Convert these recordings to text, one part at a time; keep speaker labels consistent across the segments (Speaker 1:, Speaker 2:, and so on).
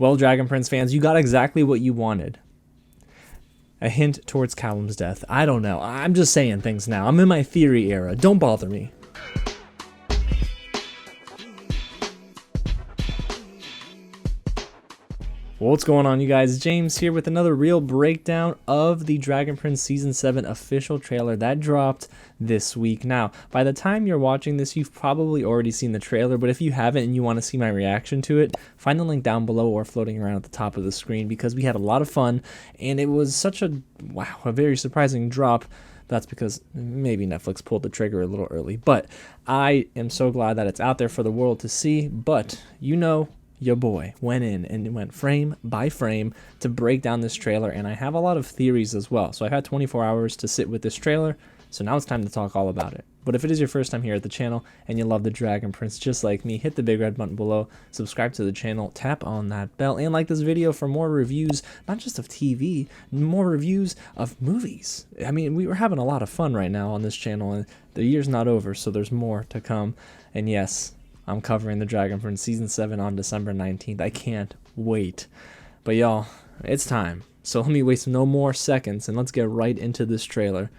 Speaker 1: Well, Dragon Prince fans, you got exactly what you wanted. A hint towards Callum's death. I don't know. I'm just saying things now. I'm in my theory era. Don't bother me. Well, what's going on, you guys? James here with another real breakdown of the Dragon Prince Season 7 official trailer that dropped this week. Now, by the time you're watching this, you've probably already seen the trailer, but if you haven't and you want to see my reaction to it, find the link down below or floating around at the top of the screen, because we had a lot of fun, and it was such a very surprising drop. That's because maybe Netflix pulled the trigger a little early, but I am so glad that it's out there for the world to see. But you know, your boy went in and went frame by frame to break down this trailer, and I have a lot of theories as well. So I've had 24 hours to sit with this trailer, so now it's time to talk all about it. But if it is your first time here at the channel and you love the Dragon Prince just like me, hit the big red button below, subscribe to the channel, tap on that bell, and like this video for more reviews, not just of TV, more reviews of movies. I mean, we were having a lot of fun right now on this channel, and the year's not over, so there's more to come. And yes, I'm covering the Dragon Prince Season 7 on December 19th. I can't wait. But y'all, it's time. So let me waste no more seconds and let's get right into this trailer,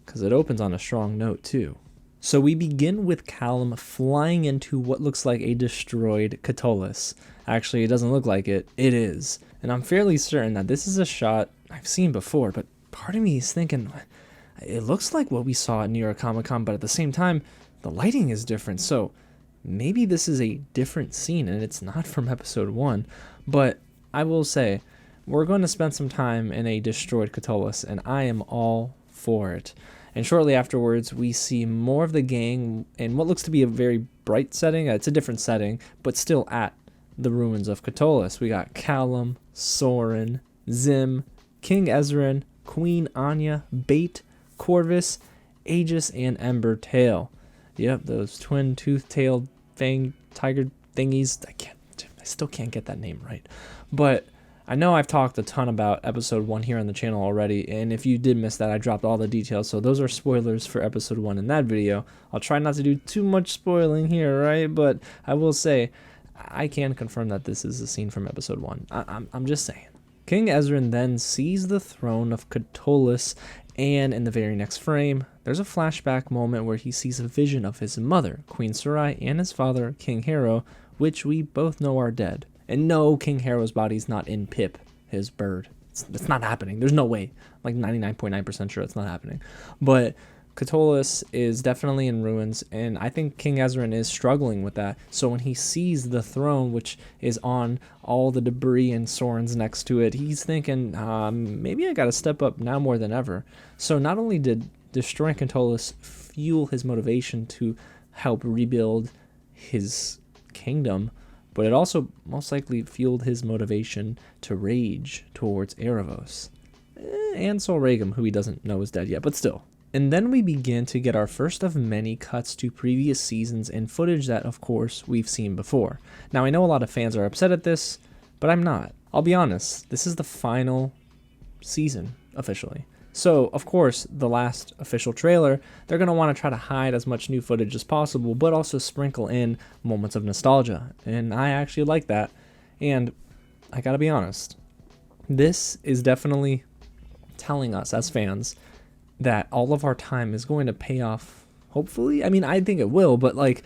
Speaker 1: because it opens on a strong note too. So we begin with Callum flying into what looks like a destroyed Catullus. Actually, it doesn't look like it. It is. And I'm fairly certain that this is a shot I've seen before, but part of me is thinking, it looks like what we saw at New York Comic Con, but at the same time, the lighting is different. So maybe this is a different scene and it's not from episode 1, but I will say we're going to spend some time in a destroyed Catullus, and I am all for it. And shortly afterwards, we see more of the gang in what looks to be a very bright setting. It's a different setting, but still at the ruins of Catullus. We got Callum, Soren, Zim, King Ezran, Queen Anya, Bait, Corvus, Aegis, and Ember Tail. Yep, those twin tooth-tailed fang tiger thingies. I still can't get that name right. But I know I've talked a ton about episode 1 here on the channel already, and if you did miss that, I dropped all the details, so those are spoilers for episode 1 in that video. I'll try not to do too much spoiling here, right? But I will say, I can confirm that this is a scene from episode 1. I'm just saying. King Ezran then sees the throne of Catullus, and in the very next frame, there's a flashback moment where he sees a vision of his mother, Queen Sarai, and his father, King Harrow, which we both know are dead. And no, King Harrow's body's not in Pip, his bird. It's not happening. There's no way. I'm like 99.9% sure it's not happening. But Catullus is definitely in ruins, and I think King Ezran is struggling with that. So when he sees the throne, which is on all the debris and Soren's next to it, he's thinking, maybe I gotta step up now more than ever. So not only did destroying Catullus fuel his motivation to help rebuild his kingdom, but it also most likely fueled his motivation to rage towards Aaravos. And Sol Regum, who he doesn't know is dead yet, but still. And then we begin to get our first of many cuts to previous seasons and footage that, of course, we've seen before. Now, I know a lot of fans are upset at this, but I'm not. I'll be honest, this is the final season, officially. So, of course, the last official trailer, they're going to want to try to hide as much new footage as possible, but also sprinkle in moments of nostalgia. And I actually like that. And I gotta be honest, this is definitely telling us as fans that all of our time is going to pay off, hopefully. I mean, I think it will, but like,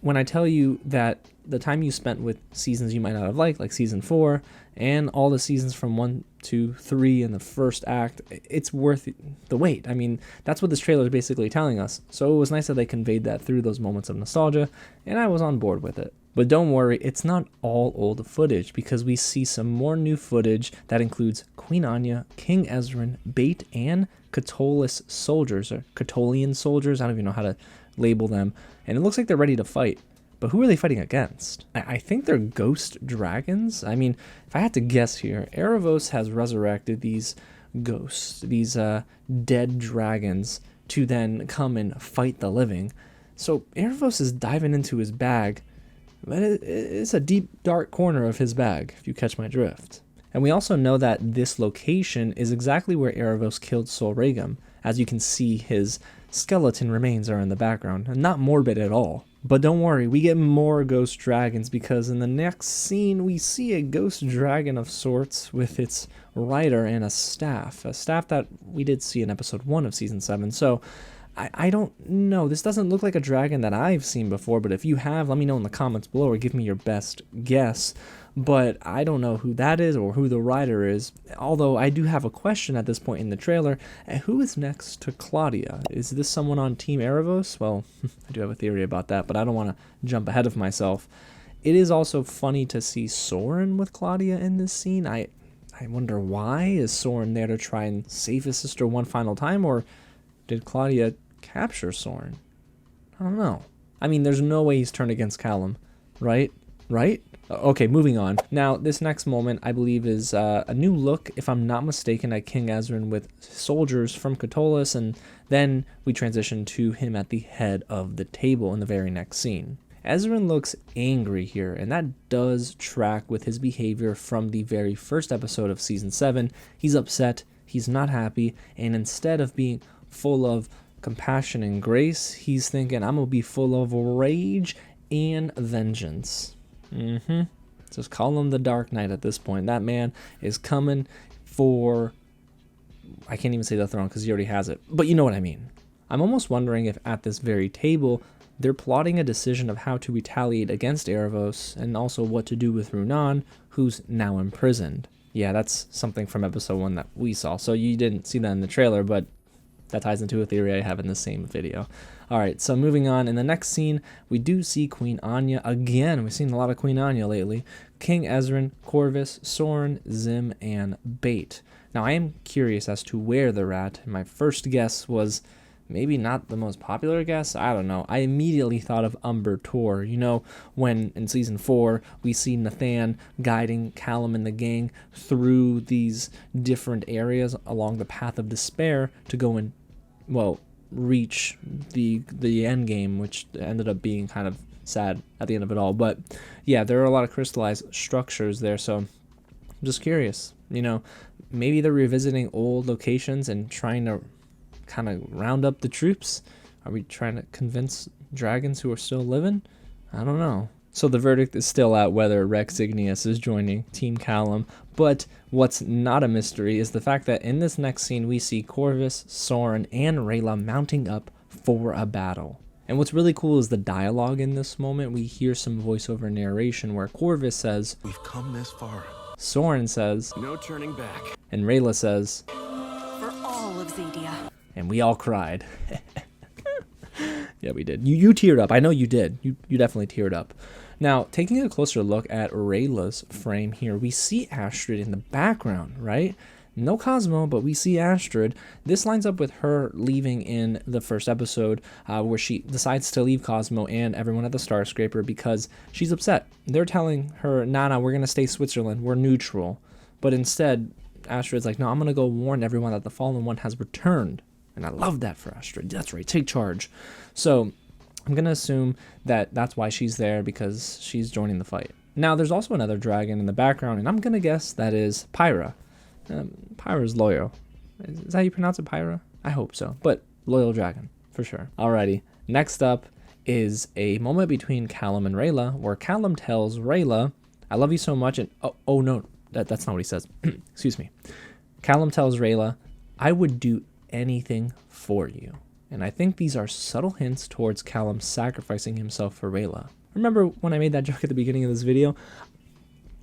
Speaker 1: when I tell you that the time you spent with seasons you might not have liked, like season 4, and all the seasons from 1, 2, 3 in the first act, it's worth the wait. I mean, that's what this trailer is basically telling us. So it was nice that they conveyed that through those moments of nostalgia, and I was on board with it. But don't worry, it's not all old footage, because we see some more new footage that includes Queen Anya, King Ezran, Bait, and Catullus soldiers, or Catullian soldiers, I don't even know how to label them, and it looks like they're ready to fight. But who are they fighting against? I think they're ghost dragons. I mean, if I had to guess here, Aaravos has resurrected these ghosts, these dead dragons, to then come and fight the living. So Aaravos is diving into his bag, but it's a deep, dark corner of his bag, if you catch my drift. And we also know that this location is exactly where Aaravos killed Sol Regum. As you can see, his skeleton remains are in the background, and not morbid at all. But don't worry, we get more ghost dragons, because in the next scene we see a ghost dragon of sorts with its rider and a staff that we did see in episode 1 of season 7. So I don't know, this doesn't look like a dragon that I've seen before, but if you have, let me know in the comments below or give me your best guess. But I don't know who that is or who the rider is, although I do have a question at this point in the trailer. Who is next to Claudia? Is this someone on Team Aaravos? Well, I do have a theory about that, but I don't want to jump ahead of myself. It is also funny to see Soren with Claudia in this scene. I wonder why. Is Soren there to try and save his sister one final time, or did Claudia capture Soren? I don't know. I mean, there's no way he's turned against Callum, right? Right? Okay, moving on. Now, this next moment, I believe, is a new look, if I'm not mistaken, at King Ezran with soldiers from Catullus, and then we transition to him at the head of the table in the very next scene. Ezran looks angry here, and that does track with his behavior from the very first episode of Season 7. He's upset, he's not happy, and instead of being full of compassion and grace, he's thinking, I'm gonna be full of rage and vengeance. Just call him the Dark Knight at this point. That man is coming for, I can't even say the throne because he already has it, but you know what I mean. I'm almost wondering if at this very table they're plotting a decision of how to retaliate against Aaravos, and also what to do with Runan, who's now imprisoned. Yeah, that's something from episode 1 that we saw, so you didn't see that in the trailer, but that ties into a theory I have in the same video. Alright, so moving on, in the next scene, we do see Queen Anya again. We've seen a lot of Queen Anya lately. King Ezran, Corvus, Soren, Zim, and Bait. Now, I am curious as to where they're at. My first guess was maybe not the most popular guess. I don't know. I immediately thought of Umber Tor. You know, when in season 4, we see Nathan guiding Callum and the gang through these different areas along the path of despair to go and, well, reach the end game, which ended up being kind of sad at the end of it all. But yeah, there are a lot of crystallized structures there, so I'm just curious. You know, maybe they're revisiting old locations and trying to kind of round up the troops. Are we trying to convince dragons who are still living? I don't know. So the verdict is still out whether Rex Igneous is joining Team Callum, but what's not a mystery is the fact that in this next scene we see Corvus, Soren, and Rayla mounting up for a battle. And what's really cool is the dialogue in this moment. We hear some voiceover narration where Corvus says, "We've come this far." Soren says, "No turning back." And Rayla says, "For all of Zadia." And we all cried. Yeah, we did. You teared up. I know you did. You definitely teared up. Now, taking a closer look at Rayla's frame here, we see Astrid in the background, right? No Cosmo, but we see Astrid. This lines up with her leaving in the first episode, where she decides to leave Cosmo and everyone at the Starscraper because she's upset. They're telling her, nah, we're going to stay Switzerland. We're neutral. But instead, Astrid's like, no, I'm going to go warn everyone that the Fallen One has returned. And I love that for Astrid. That's right, take charge. So I'm going to assume that that's why she's there, because she's joining the fight. Now, there's also another dragon in the background, and I'm going to guess that is Pyra. Pyra's loyal. Is that how you pronounce it, Pyra? I hope so, but loyal dragon, for sure. Alrighty, next up is a moment between Callum and Rayla, where Callum tells Rayla, I love you so much, and oh no, that's not what he says. Excuse me. Callum tells Rayla, I would do anything for you. And I think these are subtle hints towards Callum sacrificing himself for Rayla. Remember when I made that joke at the beginning of this video?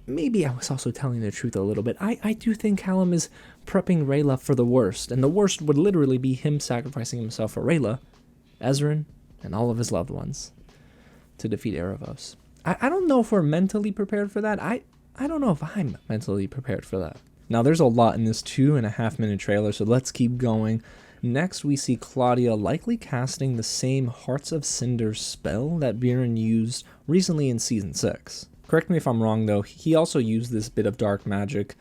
Speaker 1: Maybe I was also telling the truth a little bit. I do think Callum is prepping Rayla for the worst, and the worst would literally be him sacrificing himself for Rayla, Ezran, and all of his loved ones to defeat Aaravos. I don't know if we're mentally prepared for that. I don't know if I'm mentally prepared for that. Now, there's a lot in this 2.5 minute trailer, so let's keep going. Next, we see Claudia likely casting the same Hearts of Cinder spell that Bjorn used recently in Season 6. Correct me if I'm wrong, though, he also used this bit of dark magic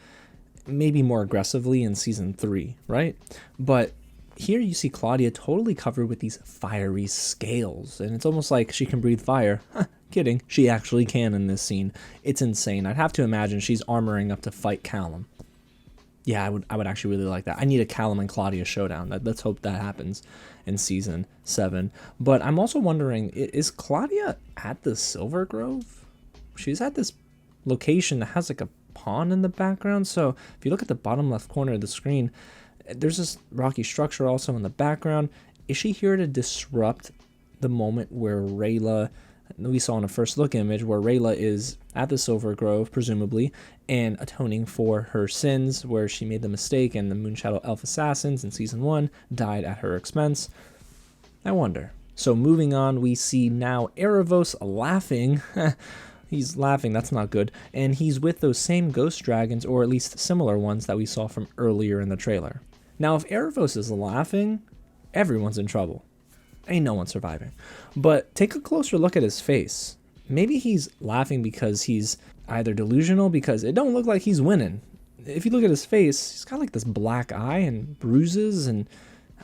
Speaker 1: maybe more aggressively in Season 3, right? But here you see Claudia totally covered with these fiery scales, and it's almost like she can breathe fire. Kidding, she actually can in this scene. It's insane. I'd have to imagine she's armoring up to fight Callum. Yeah, I would actually really like that. I need a Callum and Claudia showdown. Let's hope that happens in season 7. But I'm also wondering, is Claudia at the Silver Grove? She's at this location that has like a pond in the background. So if you look at the bottom left corner of the screen, there's this rocky structure also in the background. Is she here to disrupt the moment where RAYLA, we saw in a first look image where RAYLA is at the Silver Grove, presumably, and atoning for her sins where she made the mistake and the Moonshadow Elf Assassins in season 1 died at her expense? I wonder. So moving on, we see now Aaravos laughing. He's laughing, that's not good. And he's with those same ghost dragons, or at least similar ones that we saw from earlier in the trailer. Now, if Aaravos is laughing, everyone's in trouble. Ain't no one surviving. But take a closer look at his face. Maybe he's laughing because he's either delusional, because it don't look like he's winning. If you look at his face, he's got like this black eye and bruises, and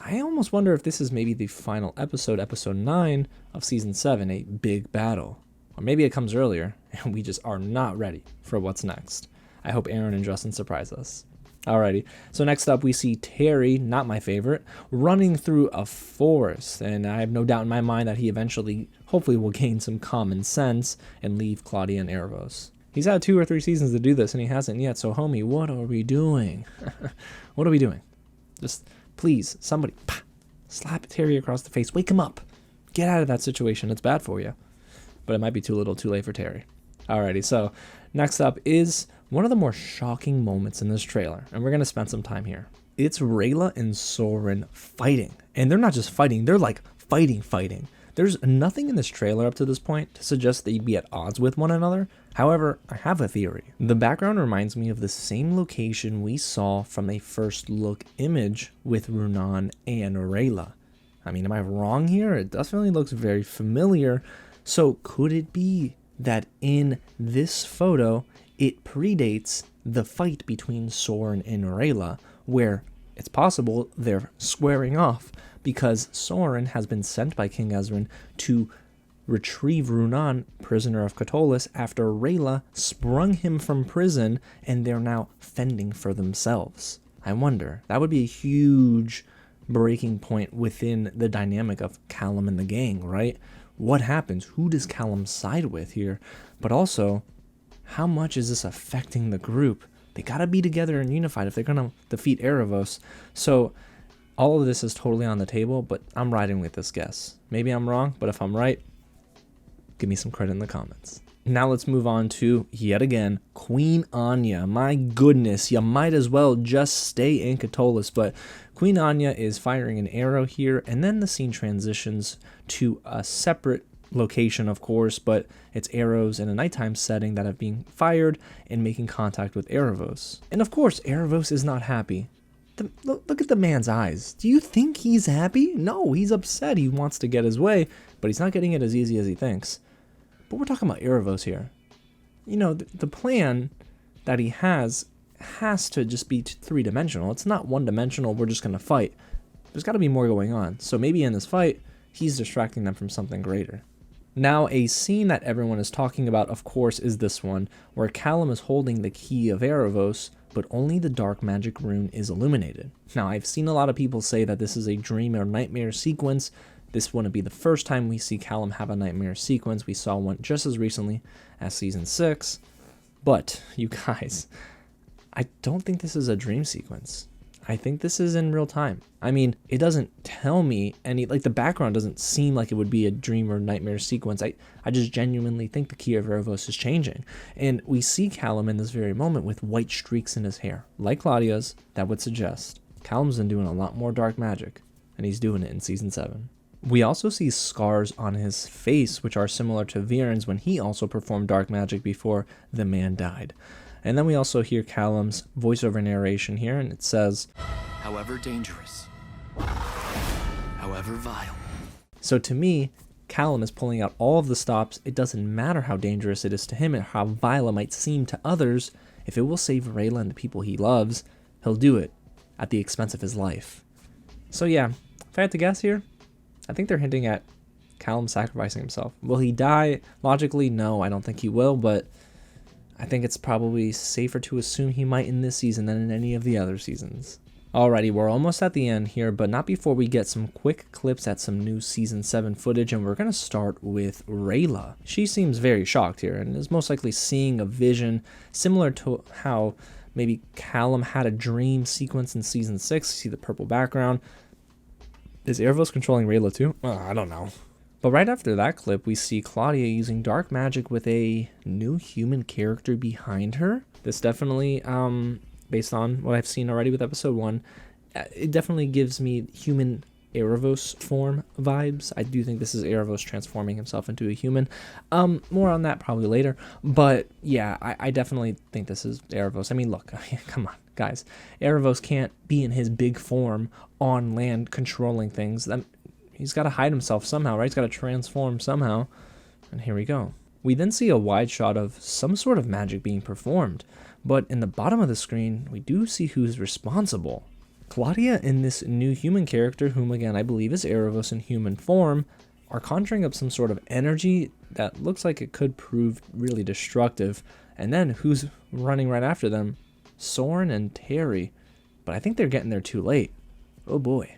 Speaker 1: I almost wonder if this is maybe the final episode, episode 9 of season 7, a big battle. Or maybe it comes earlier, and we just are not ready for what's next. I hope Aaron and Justin surprise us. Alrighty, so next up we see Terry, not my favorite, running through a forest, and I have no doubt in my mind that he eventually, hopefully, will gain some common sense and leave Claudia and Aaravos. He's had 2 or 3 seasons to do this, and he hasn't yet, so homie, what are we doing? What are we doing? Just, please, somebody, slap Terry across the face, wake him up, get out of that situation, it's bad for you. But it might be too little too late for Terry. Alrighty, so next up is one of the more shocking moments in this trailer, and we're going to spend some time here. It's RAYLA and Soren fighting, and they're not just fighting, they're like fighting. There's nothing in this trailer up to this point to suggest they'd be at odds with one another. However, I have a theory. The background reminds me of the same location we saw from a first look image with Runan and RAYLA. I mean, am I wrong here? It definitely looks very familiar. So could it be that in this photo, it predates the fight between Soren and RAYLA, where it's possible they're squaring off because Soren has been sent by King Ezran to retrieve Runan, prisoner of Catolis, after RAYLA sprung him from prison, and they're now fending for themselves. I wonder, that would be a huge breaking point within the dynamic of Callum and the gang, right? What happens? Who does Callum side with here? But also, how much is this affecting the group? They gotta be together and unified if they're gonna defeat Aaravos. So all of this is totally on the table, but I'm riding with this guess. Maybe I'm wrong, but if I'm right, give me some credit in the comments. Now let's move on to, yet again, Queen Anya. My goodness, you might as well just stay in Catolis, but Queen Anya is firing an arrow here, and then the scene transitions to a separate location, of course, but it's arrows in a nighttime setting that have been fired and making contact with Aaravos. And of course, Aaravos is not happy. Look at the man's eyes. Do you think he's happy? No, he's upset. He wants to get his way, but he's not getting it as easy as he thinks. But we're talking about Aaravos here. You know, the plan that he has to just be 3-dimensional. It's not 1-dimensional, we're just going to fight. There's got to be more going on. So maybe in this fight, he's distracting them from something greater. Now, a scene that everyone is talking about, of course, is this one, where Callum is holding the key of Aaravos, but only the dark magic rune is illuminated. Now, I've seen a lot of people say that this is a dream or nightmare sequence. This wouldn't be the first time we see Callum have a nightmare sequence. We saw one just as recently as season 6. But, you guys, I don't think this is a dream sequence. I think this is in real time. I mean, it doesn't tell me any, like the background doesn't seem like it would be a dream or nightmare sequence. I just genuinely think the key of Aaravos is changing. And we see Callum in this very moment with white streaks in his hair, like Claudia's, that would suggest Callum's been doing a lot more dark magic, and he's doing it in season 7. We also see scars on his face, which are similar to Viren's when he also performed dark magic before the man died. And then we also hear Callum's voiceover narration here, and it says,
Speaker 2: "However dangerous, however vile."
Speaker 1: So to me, Callum is pulling out all of the stops. It doesn't matter how dangerous it is to him and how vile it might seem to others. If it will save RAYLA and the people he loves, he'll do it at the expense of his life. So yeah, if I had to guess here, I think they're hinting at Callum sacrificing himself. Will he die? Logically, no, I don't think he will, but I think it's probably safer to assume he might in this season than in any of the other seasons. Alrighty, we're almost at the end here, but not before we get some quick clips at some new Season 7 footage, and we're going to start with RAYLA. She seems very shocked here, and is most likely seeing a vision similar to how maybe Callum had a dream sequence in Season 6. See the purple background. Is Aaravos controlling RAYLA too? I don't know. But right after that clip, we see Claudia using dark magic with a new human character behind her. This definitely, based on what I've seen already with episode 1, it definitely gives me human Aaravos form vibes. I do think this is Aaravos transforming himself into a human. More on that probably later. But yeah, I definitely think this is Aaravos. I mean, look, come on, guys. Aaravos can't be in his big form on land controlling things. He's got to hide himself somehow, right? He's got to transform somehow. And here we go. We then see a wide shot of some sort of magic being performed. But in the bottom of the screen, we do see who's responsible. Claudia and this new human character, whom again I believe is Aaravos in human form, are conjuring up some sort of energy that looks like it could prove really destructive. And then who's running right after them? Soren and Terry. But I think they're getting there too late. Oh boy,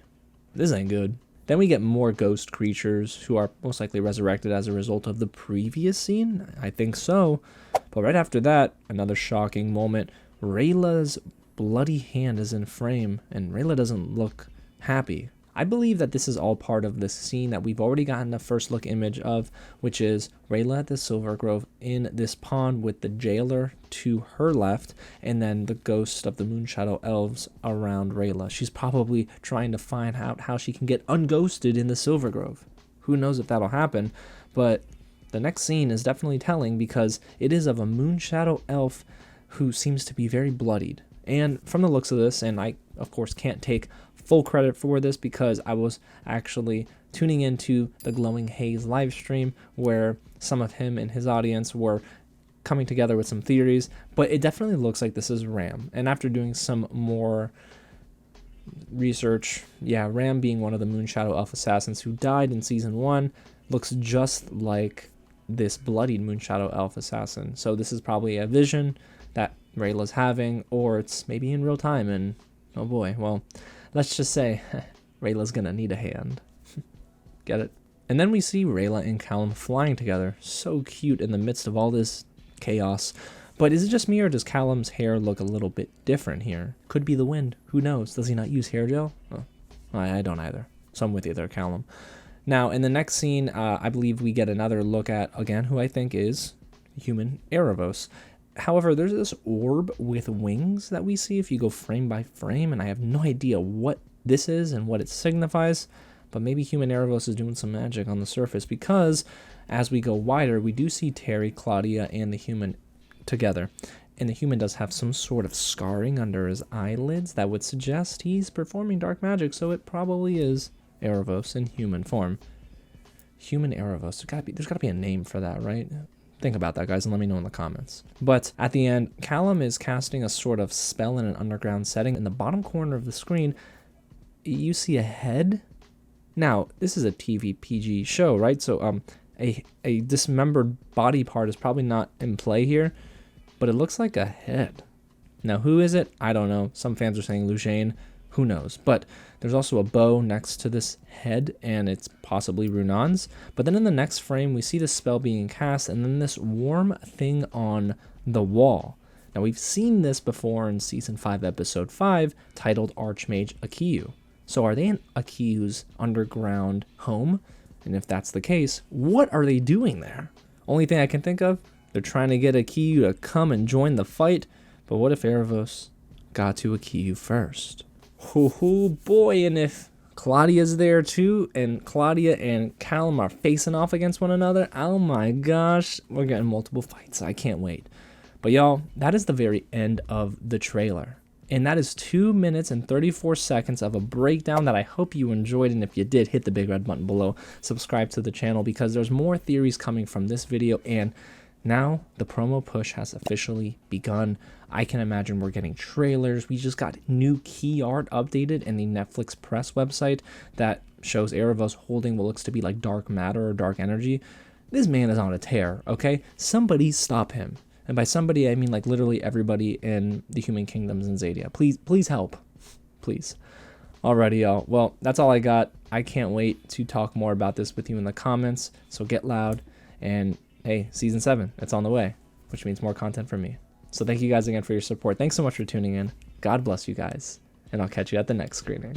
Speaker 1: this ain't good. Then we get more ghost creatures who are most likely resurrected as a result of the previous scene. I think so. But right after that, another shocking moment. RAYLA's bloody hand is in frame, and RAYLA doesn't look happy. I believe that this is all part of this scene that we've already gotten a first look image of, which is RAYLA at the Silver Grove in this pond with the jailer to her left, and then the ghost of the Moonshadow Elves around RAYLA. She's probably trying to find out how she can get unghosted in the Silver Grove. Who knows if that'll happen, but the next scene is definitely telling because it is of a Moonshadow Elf who seems to be very bloodied. And from the looks of this, and I of course can't take full credit for this because I was actually tuning into the Glowing Haze live stream where some of him and his audience were coming together with some theories, but it definitely looks like this is Ram. And after doing some more research, yeah, Ram being one of the Moonshadow Elf assassins who died in season 1 looks just like this bloodied Moonshadow Elf assassin. So this is probably a vision that RAYLA's having, or it's maybe in real time, and oh boy, well, let's just say RAYLA's gonna need a hand. Get it? And then we see RAYLA and Callum flying together. So cute in the midst of all this chaos. But is it just me, or does Callum's hair look a little bit different here? Could be the wind. Who knows? Does he not use hair gel? Oh, I don't either. So I'm with you there, Callum. Now, in the next scene, I believe we get another look at, again, who I think is human Aaravos. However, there's this orb with wings that we see if you go frame by frame, and I have no idea what this is and what it signifies, but maybe human Aaravos is doing some magic on the surface, because as we go wider, we do see Terry, Claudia, and the human together, and the human does have some sort of scarring under his eyelids that would suggest he's performing dark magic, so it probably is Aaravos in human form. Human Aaravos, there's gotta be a name for that, right? Think about that, guys, and let me know in the comments. But at the end, Callum is casting a sort of spell in an underground setting. In the bottom corner of the screen, you see a head. Now, this is a TV PG show, right? So a dismembered body part is probably not in play here, but it looks like a head. Now, who is it? I don't know. Some fans are saying Luciane. Who knows? But there's also a bow next to this head, and it's possibly Runan's. But then in the next frame, we see the spell being cast, and then this warm thing on the wall. Now, we've seen this before in Season 5, Episode 5, titled Archmage Akiyu. So are they in Akiyu's underground home? And if that's the case, what are they doing there? Only thing I can think of, they're trying to get Akiyu to come and join the fight. But what if Aaravos got to Akiyu first? Oh boy, and if Claudia's there too, and Claudia and Callum are facing off against one another, oh my gosh, we're getting multiple fights. I can't wait. But y'all, that is the very end of the trailer. And that is 2 minutes and 34 seconds of a breakdown that I hope you enjoyed. And if you did, hit the big red button below, subscribe to the channel, because there's more theories coming from this video. And now the promo push has officially begun. I can imagine we're getting trailers. We just got new key art updated in the Netflix press website that shows Aaravos holding what looks to be like dark matter or dark energy. This man is on a tear, okay? Somebody stop him. And by somebody, I mean like literally everybody in the Human Kingdoms in Zadia. Please help. Please. Alrighty, y'all. Well, that's all I got. I can't wait to talk more about this with you in the comments. So get loud. And hey, season 7, it's on the way, which means more content from me. So thank you guys again for your support. Thanks so much for tuning in. God bless you guys. And I'll catch you at the next screening.